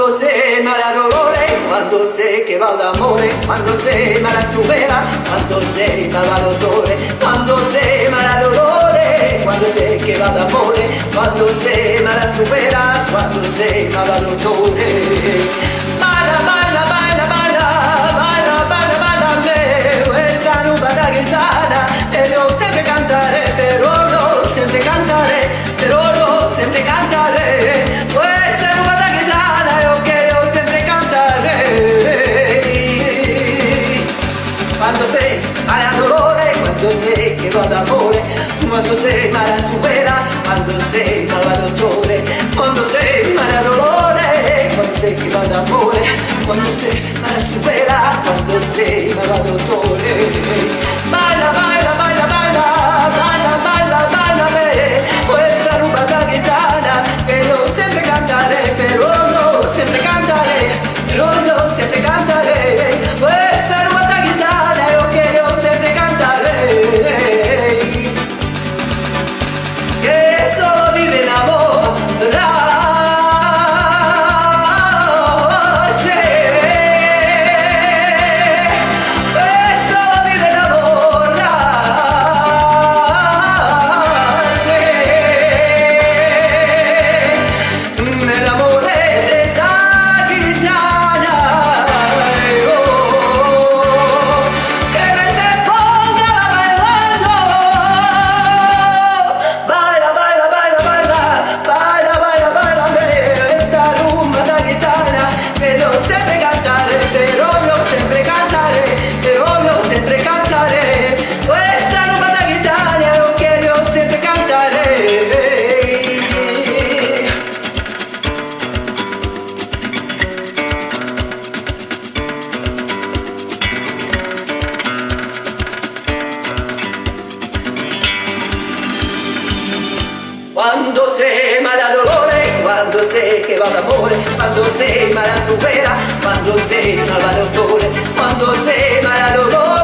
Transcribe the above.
quando sei mala dolore, quando sei che va d'amore, quando sei mala supera, quando sei mala dottore, quando sei mala dolore, quando sei che va d'amore, quando sei mala supera, quando sei mala dottore. Balla, balla, balla, balla, balla, balla, balla a me, questa nuba da chitarra, e devo sempre cantare, però non sempre cantare, però non sempre cantare, questa nuba da chitarra, io che devo sempre cantare. Quando sei mala dolore, quando sei che va d'amore, quando sei mala supera, quando sei mala dottore, quando sei mala dolore, quando sei che va d'amore, quando sei mala supera, quando sei mala dottore. Baila, baila, baila, baila, baila, baila, baila me, questa ruba da chitarra, che devo sempre cantare, però non sempre cantare, però non sempre cantare, questa ruba da chitarra, io che devo sempre cantare, che solo vive l'amore. Quando sei mala dolore, quando sei che va d'amore, quando sei mala supera, quando sei mala dottore, quando sei mala dolore.